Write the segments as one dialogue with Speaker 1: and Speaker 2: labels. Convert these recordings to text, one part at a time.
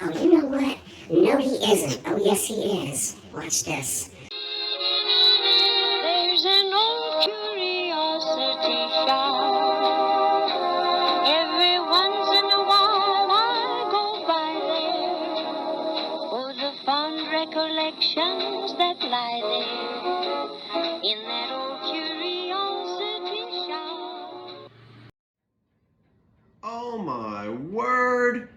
Speaker 1: Oh, you know what? No, he isn't. Oh, yes, he is. Watch this.
Speaker 2: There's an old curiosity shop. Every once in a while I go by there for the fond recollections that lie there in that old curiosity shop.
Speaker 3: Oh my word!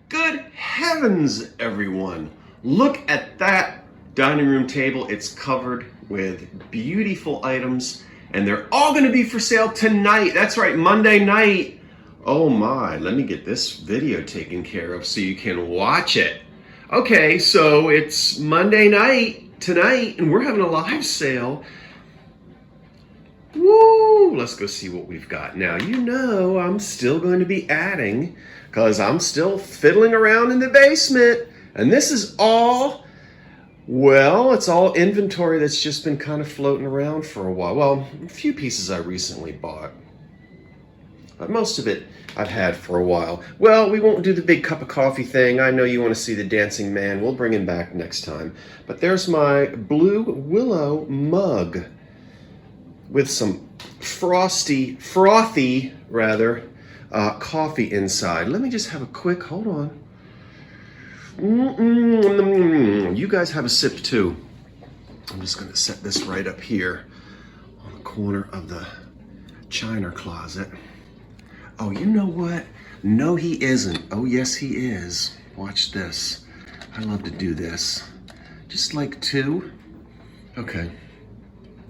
Speaker 3: Good heavens, everyone! Look at that dining room table. It's covered with beautiful items, and they're all going to be for sale tonight. That's right, Monday night. Oh my, let me get this video taken care of so you can watch it. Okay, so it's Monday night tonight, and we're having a live sale. Woo! Let's go see what we've got. Now, you know I'm still going to be adding because I'm still fiddling around in the basement. And this is all, well, it's all inventory that's just been kind of floating around for a while. Well, a few pieces I recently bought. But most of it I've had for a while. Well, we won't do the big cup of coffee thing. I know you want to see the dancing man. We'll bring him back next time. But there's my blue willow mug with some frothy coffee inside. Let me just have a quick, hold on. You guys have a sip too. I'm just gonna set this right up here on the corner of the china closet. Oh, you know what? No, he isn't. Oh, yes, he is. Watch this. I love to do this. Just like two. Okay.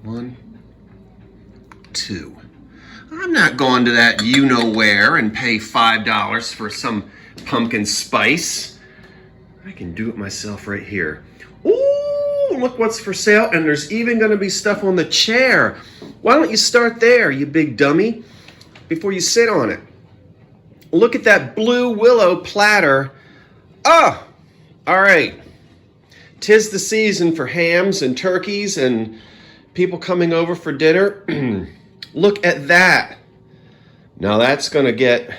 Speaker 3: 1, 2. I'm not going to that you-know-where and pay $5 for some pumpkin spice. I can do it myself right here. Ooh, look what's for sale. And there's even going to be stuff on the chair. Why don't you start there, you big dummy, before you sit on it. Look at that blue willow platter. Oh, all right. 'Tis the season for hams and turkeys and people coming over for dinner. Look at that. Now that's gonna get,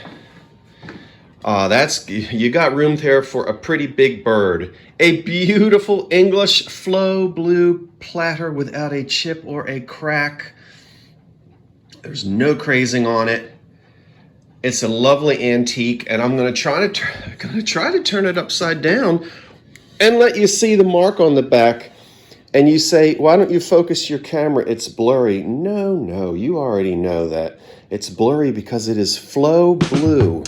Speaker 3: you got room there for a pretty big bird. A beautiful English flow blue platter without a chip or a crack. There's no crazing on it. It's a lovely antique, and I'm gonna try to turn it upside down and let you see the mark on the back. And you say, why don't you focus your camera? It's blurry. No, you already know that. It's blurry because it is flow blue.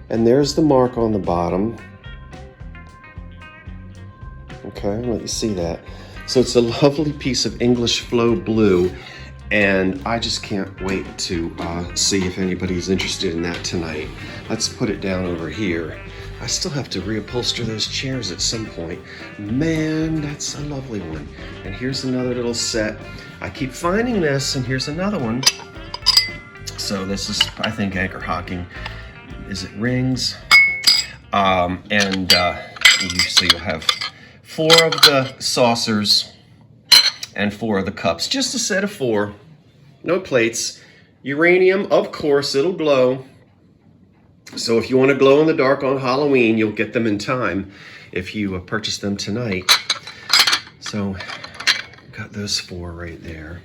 Speaker 3: And there's the mark on the bottom. Okay, I'll let you see that. So it's a lovely piece of English flow blue, and I just can't wait to see if anybody's interested in that tonight. Let's put it down over here. I still have to reupholster those chairs at some point. Man, that's a lovely one. And here's another little set. I keep finding this, and here's another one. So this is, I think, anchor hocking. Is it rings? So you'll have 4 of the saucers and 4 of the cups. Just a set of 4. No plates. Uranium, of course, it'll glow. So if you want to glow in the dark on Halloween, you'll get them in time if you purchase them tonight. So got those 4 right there.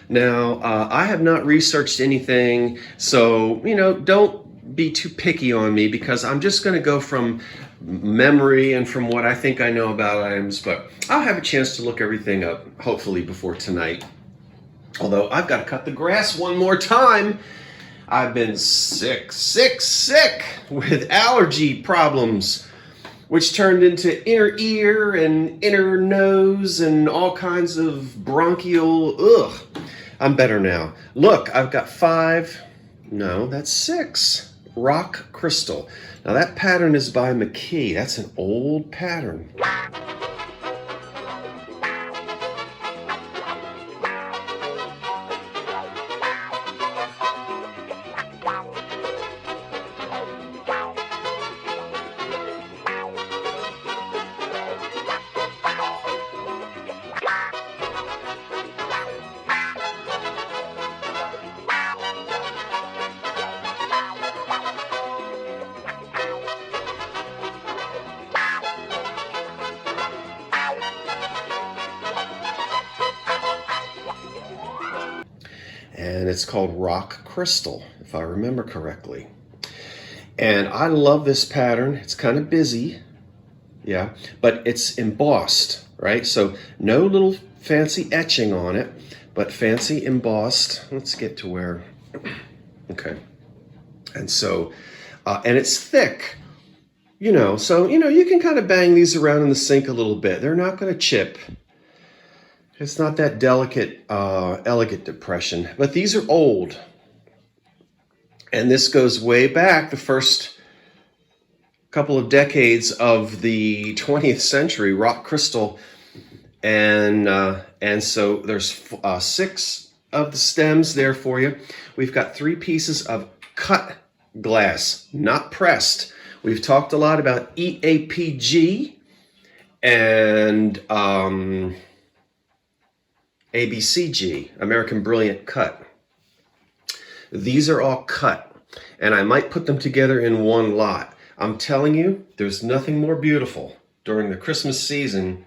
Speaker 3: Now, I have not researched anything, so, don't be too picky on me because I'm just going to go from memory and from what I think I know about items, but I'll have a chance to look everything up, hopefully before tonight. Although I've got to cut the grass one more time. I've been sick with allergy problems, which turned into inner ear and inner nose and all kinds of bronchial, ugh. I'm better now. Look, I've got 5, no, that's 6 rock crystal. Now that pattern is by McKee. That's an old pattern. and it's called Rock Crystal, if I remember correctly. And I love this pattern. It's kind of busy, yeah, but it's embossed, right? So no little fancy etching on it, but fancy embossed. Let's get to where, okay. And so, and it's thick, so, you can kind of bang these around in the sink a little bit. They're not going to chip. It's not that delicate, elegant depression, but these are old. And this goes way back, the first couple of decades of the 20th century, rock crystal. And so there's 6 of the stems there for you. We've got 3 pieces of cut glass, not pressed. We've talked a lot about EAPG and ABCG, American Brilliant Cut. These are all cut, and I might put them together in one lot. I'm telling you, there's nothing more beautiful during the Christmas season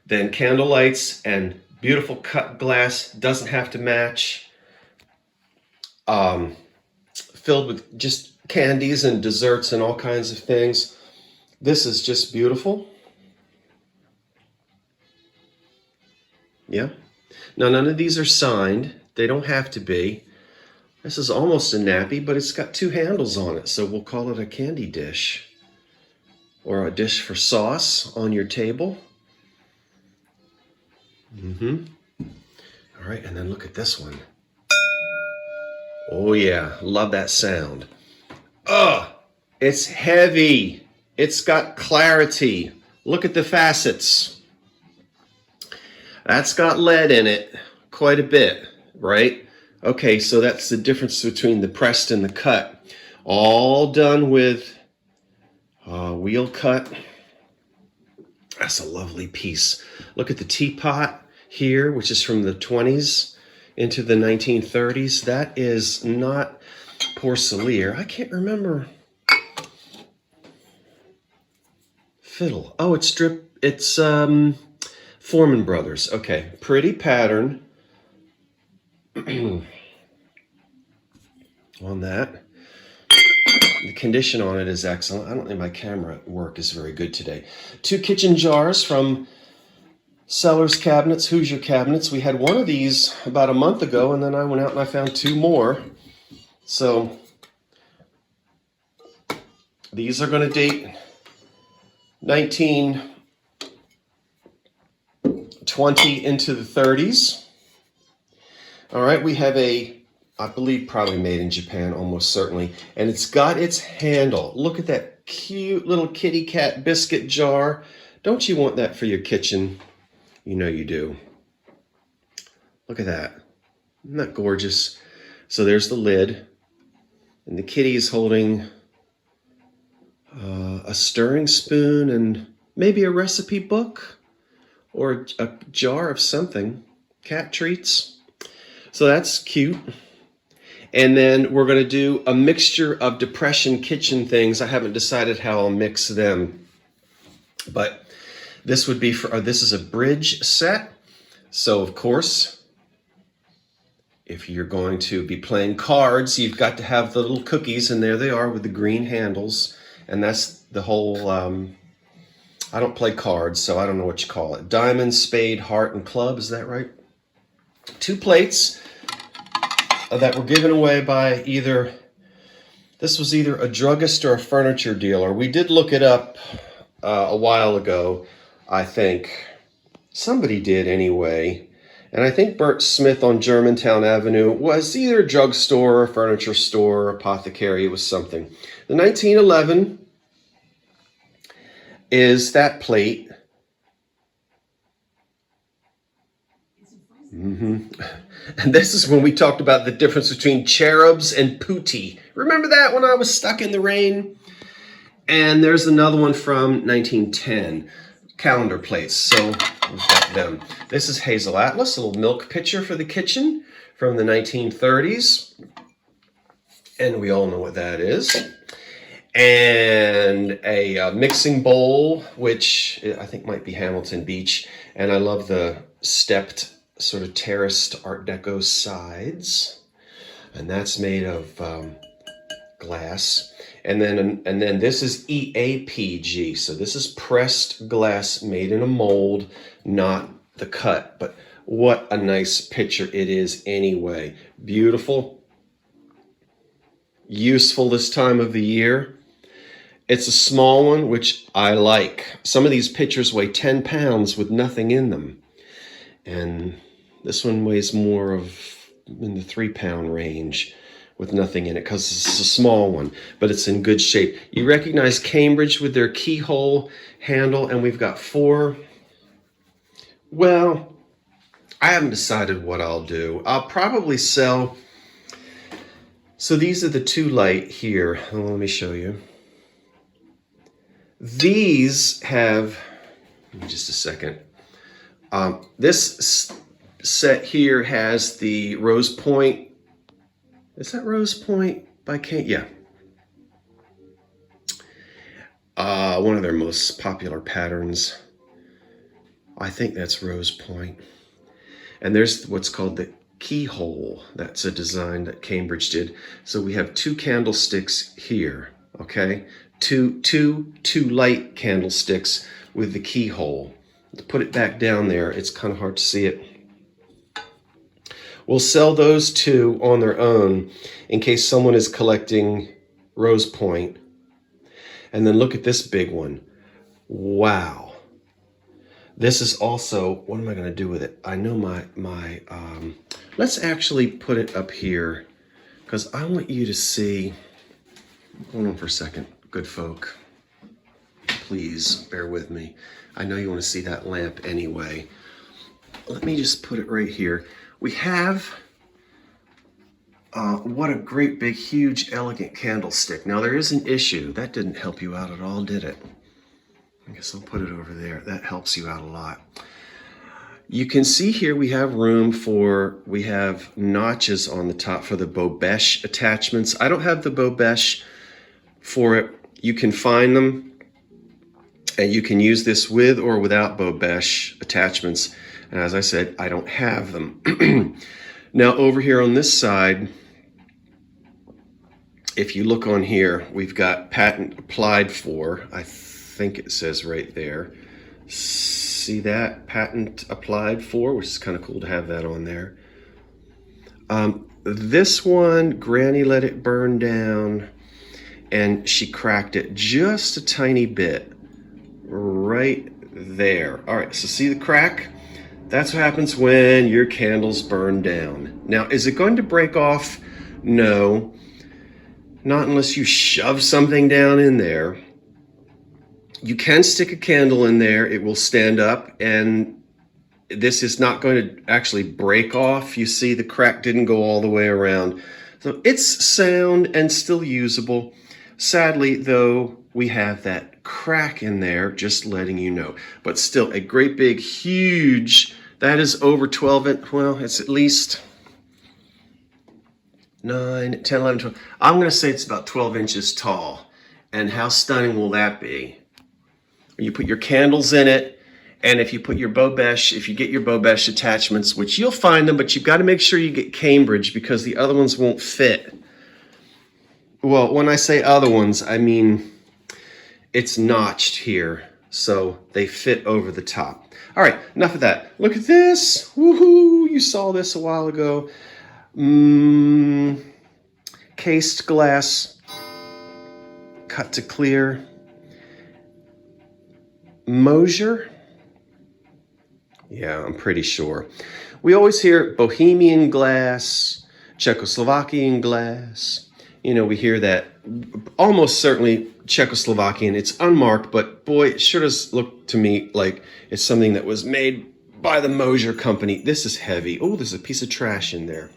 Speaker 3: than candle lights and beautiful cut glass. Doesn't have to match. Filled with just candies and desserts and all kinds of things. This is just beautiful. Yeah. Now, none of these are signed. They don't have to be. This is almost a nappy, but it's got 2 handles on it, so we'll call it a candy dish or a dish for sauce on your table. All right, and then look at this one. Oh yeah, love that sound. It's heavy. It's got clarity. Look at the facets. That's got lead in it, quite a bit, right? Okay, so that's the difference between the pressed and the cut. All done with wheel cut. That's a lovely piece. Look at the teapot here, which is from the 20s into the 1930s. That is not porcelain. I can't remember. Fiddle. Oh, it's Foreman Brothers. Okay, pretty pattern on that. The condition on it is excellent. I don't think my camera work is very good today. 2 kitchen jars from Sellers Cabinets, Hoosier Cabinets. We had one of these about a month ago, and then I went out and I found 2 more. So these are going to date 1920 into the 30s. All right, we have I believe probably made in Japan, almost certainly. And it's got its handle. Look at that cute little kitty cat biscuit jar. Don't you want that for your kitchen? You know you do. Look at that. Isn't that gorgeous? So there's the lid. And the kitty is holding a stirring spoon and maybe a recipe book or a jar of something. Cat treats. So that's cute. And then we're going to do a mixture of depression kitchen things. I haven't decided how I'll mix them. But this would be this is a bridge set. So of course, if you're going to be playing cards, you've got to have the little cookies, and there they are with the green handles. And that's the whole, I don't play cards, so I don't know what you call it. Diamond, spade, heart, and club, is that right? 2 plates that were given away by this was either a druggist or a furniture dealer. We did look it up a while ago, I think. Somebody did anyway. And I think Bert Smith on Germantown Avenue was either a drugstore, a furniture store, apothecary. It was something. The 1911 is that plate. And this is when we talked about the difference between cherubs and putti. Remember that when I was stuck in the rain? And there's another one from 1910. Calendar plates. So we've got them. This is Hazel Atlas, a little milk pitcher for the kitchen from the 1930s. And we all know what that is. And a mixing bowl, which I think might be Hamilton Beach. And I love the stepped sort of terraced Art Deco sides, and that's made of glass. And then this is EAPG, so this is pressed glass made in a mold, not the cut. But what a nice picture it is anyway. Beautiful, useful this time of the year. It's a small one, which I like. Some of these pictures weigh 10 pounds with nothing in them. And this one weighs more of in the 3-pound range with nothing in it because it's a small one, but it's in good shape. You recognize Cambridge with their keyhole handle, and we've got 4. Well, I haven't decided what I'll do. I'll probably sell. So these are the 2 light here. Oh, let me show you. These have, give me just a second. This set here has the Rose Point. Is that Rose Point by Kate? Yeah. One of their most popular patterns. I think that's Rose Point. And there's what's called the keyhole. That's a design that Cambridge did. So we have 2 candlesticks here, okay? Two light candlesticks with the keyhole. To put it back down there, it's kind of hard to see it. We'll sell those 2 on their own in case someone is collecting Rose Point. And then look at this big one. Wow. This is also, what am I going to do with it? I know let's actually put it up here because I want you to see. Hold on for a second, good folk. Please bear with me. I know you want to see that lamp anyway. Let me just put it right here. We have, what a great big, huge, elegant candlestick. Now there is an issue. That didn't help you out at all, did it? I guess I'll put it over there. That helps you out a lot. You can see here we have room for, we have notches on the top for the Bobesh attachments. I don't have the Bobesh for it. You can find them, and you can use this with or without Bobesh attachments. And as I said, I don't have them. Now over here on this side, if you look on here, we've got patent applied for. I think it says right there. See that? Patent applied for, which is kind of cool to have that on there. This one, Granny let it burn down, and she cracked it just a tiny bit right there. All right, so see the crack? That's what happens when your candles burn down. Now, is it going to break off? No, not unless you shove something down in there. You can stick a candle in there. It will stand up, and this is not going to actually break off. You see the crack didn't go all the way around. So it's sound and still usable. Sadly, though, we have that crack in there, just letting you know. But still, a great big, huge, that is over 12 inch. Well, it's at least 9, 10, 11, 12. I'm going to say it's about 12 inches tall. And how stunning will that be? You put your candles in it, and if you put your Bobesh, if you get your Bobesh attachments, which you'll find them, but you've got to make sure you get Cambridge because the other ones won't fit. Well, when I say other ones, I mean it's notched here, so they fit over the top. All right, enough of that. Look at this. Woohoo! You saw this a while ago. Cased glass, cut to clear. Moser? Yeah, I'm pretty sure. We always hear Bohemian glass, Czechoslovakian glass. You know, we hear that almost certainly Czechoslovakian. It's unmarked, but boy, it sure does look to me like it's something that was made by the Moser company. This is heavy. Oh, there's a piece of trash in there.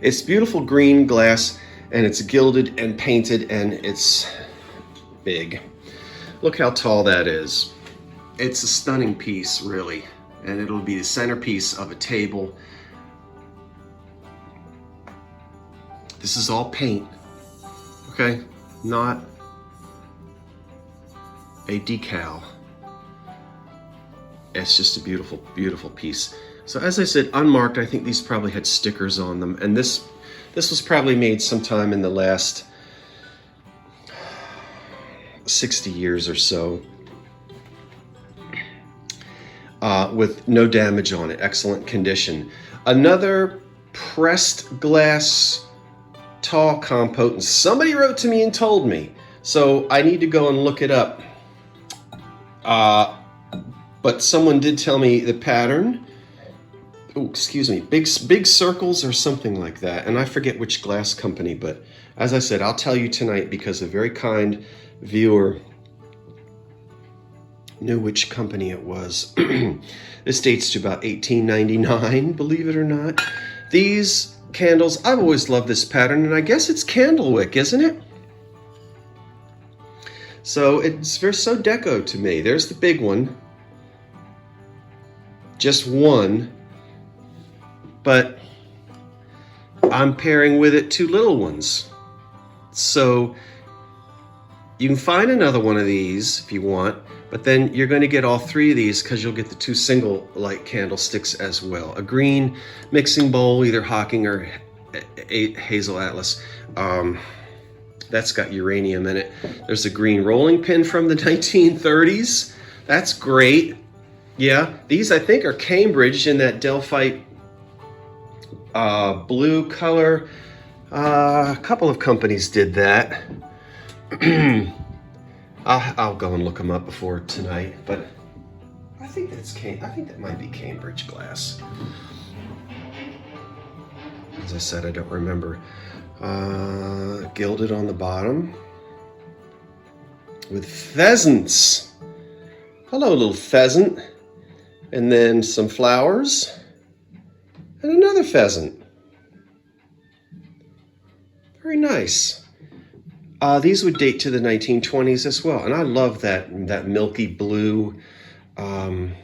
Speaker 3: It's beautiful green glass, and it's gilded and painted, and it's big. Look how tall that is. It's a stunning piece, really, and it'll be the centerpiece of a table. This is all paint, okay? Not a decal. It's just a beautiful, beautiful piece. So as I said, unmarked. I think these probably had stickers on them, and this was probably made sometime in the last 60 years or so, with no damage on it, excellent condition. Another pressed glass tall compote, and somebody wrote to me and told me, so I need to go and look it up. But someone did tell me the pattern. Oh, excuse me, big circles or something like that, and I forget which glass company, but as I said, I'll tell you tonight because a very kind viewer knew which company it was. This dates to about 1899, believe it or not. These candles, I've always loved this pattern, and I guess it's candlewick, isn't it? So it's very so deco to me. There's the big one, just one, but I'm pairing with it two little ones. So you can find another one of these if you want, but then you're going to get all three of these because you'll get the two single light candlesticks as well. A green mixing bowl, either Hocking or Hazel Atlas. That's got uranium in it. There's a green rolling pin from the 1930s. That's great. Yeah, these I think are Cambridge in that Delphite blue color. A couple of companies did that. I'll go and look them up before tonight, but I think that might be Cambridge glass. As I said, I don't remember. Gilded on the bottom with pheasants. Hello, little pheasant. And then some flowers and another pheasant. Very nice. These would date to the 1920s as well, and I love that milky blue. I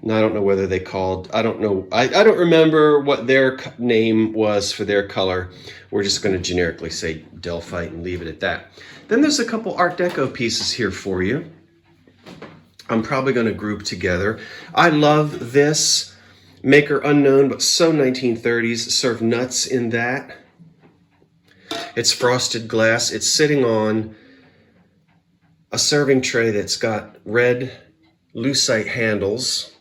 Speaker 3: don't know whether they called, I don't know, I don't remember what their name was for their color. We're just going to generically say Delphite and leave it at that. Then there's a couple Art Deco pieces here for you. I'm probably going to group together. I love this. Maker unknown, but so 1930s. Serve nuts in that. It's frosted glass. It's sitting on a serving tray that's got red lucite handles.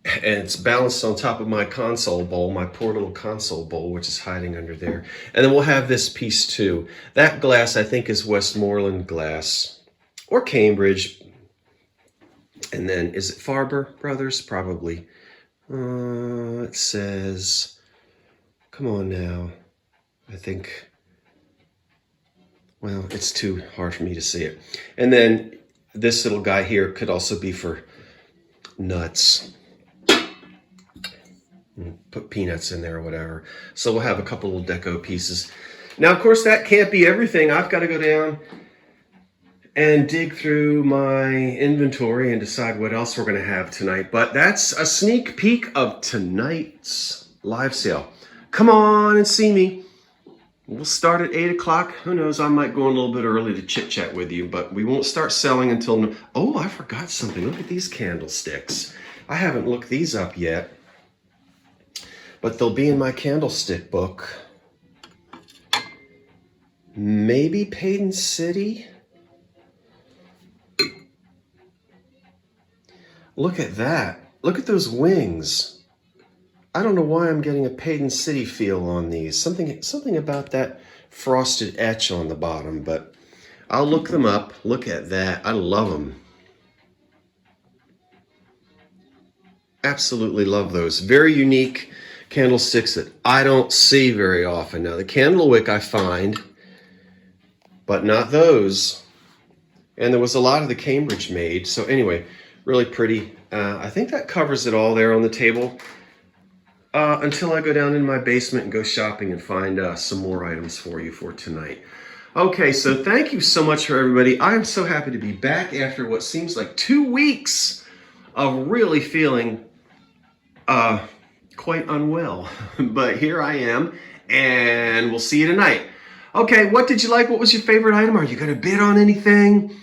Speaker 3: And it's balanced on top of my console bowl, my poor little console bowl, which is hiding under there. And then we'll have this piece too. That glass, I think, is Westmoreland glass or Cambridge. And then, is it Farber Brothers? Probably. It says, come on now. I think, well, it's too hard for me to see it. And then this little guy here could also be for nuts. Put peanuts in there or whatever. So we'll have a couple little deco pieces. Now, of course, that can't be everything. I've got to go down and dig through my inventory and decide what else we're going to have tonight. But that's a sneak peek of tonight's live sale. Come on and see me. We'll start at 8 o'clock. Who knows, I might go a little bit early to chit-chat with you, but we won't start selling until... Oh, I forgot something. Look at these candlesticks. I haven't looked these up yet, but they'll be in my candlestick book. Maybe Payton City? Look at that. Look at those wings. I don't know why I'm getting a Payton City feel on these. Something about that frosted etch on the bottom, but I'll look them up. Look at that. I love them. Absolutely love those. Very unique candlesticks that I don't see very often. Now, the candlewick I find, but not those. And there was a lot of the Cambridge made. So anyway, really pretty. I think that covers it all there on the table. until I go down in my basement and go shopping and find some more items for you for tonight. Okay, so thank you so much for everybody. I'm so happy to be back after what seems like 2 weeks of really feeling quite unwell. But here I am, and we'll see you tonight. Okay, what did you like? What was your favorite item? Are you going to bid on anything?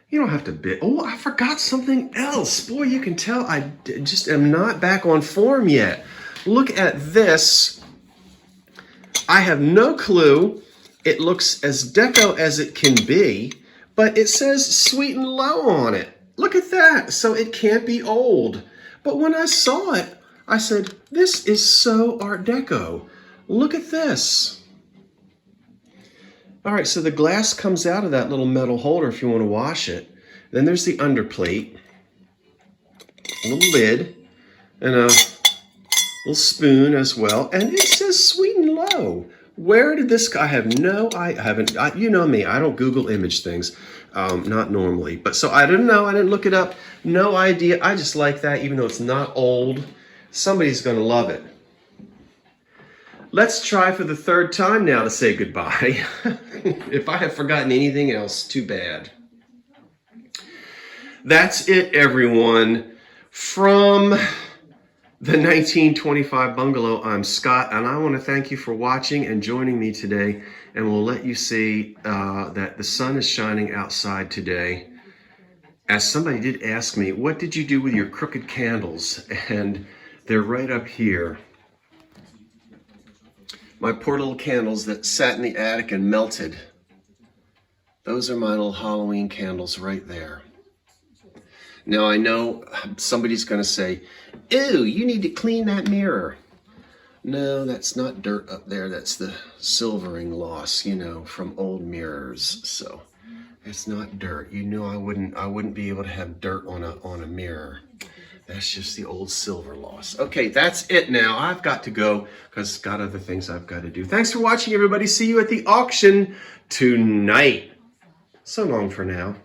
Speaker 3: You don't have to bid. Oh, I forgot something else. Boy, you can tell I just am not back on form yet. Look at this. I have no clue. It looks as deco as it can be, but it says sweet and low on it. Look at that. So it can't be old. But when I saw it, I said, this is so Art Deco. Look at this. All right, so the glass comes out of that little metal holder if you want to wash it. Then there's the underplate, a little lid, and a little spoon as well. And it says sweet and low. Where did this guy? I haven't, you know me, I don't Google image things, not normally. But so I didn't know, I didn't look it up, no idea. I just like that, even though it's not old. Somebody's gonna love it. Let's try for the third time now to say goodbye. If I have forgotten anything else, too bad. That's it, everyone. From the 1925 Bungalow, I'm Scott, and I want to thank you for watching and joining me today. And we'll let you see that the sun is shining outside today. As somebody did ask me, what did you do with your crooked candles? And they're right up here. My poor little candles that sat in the attic and melted. Those are my little Halloween candles right there. Now I know somebody's going to say, ew, you need to clean that mirror. No, that's not dirt up there. That's the silvering loss, you know, from old mirrors. So it's not dirt. You know, I wouldn't be able to have dirt on a mirror. That's just the old silver loss. Okay, that's it now. I've got to go because I've got other things I've got to do. Thanks for watching, everybody. See you at the auction tonight. So long for now.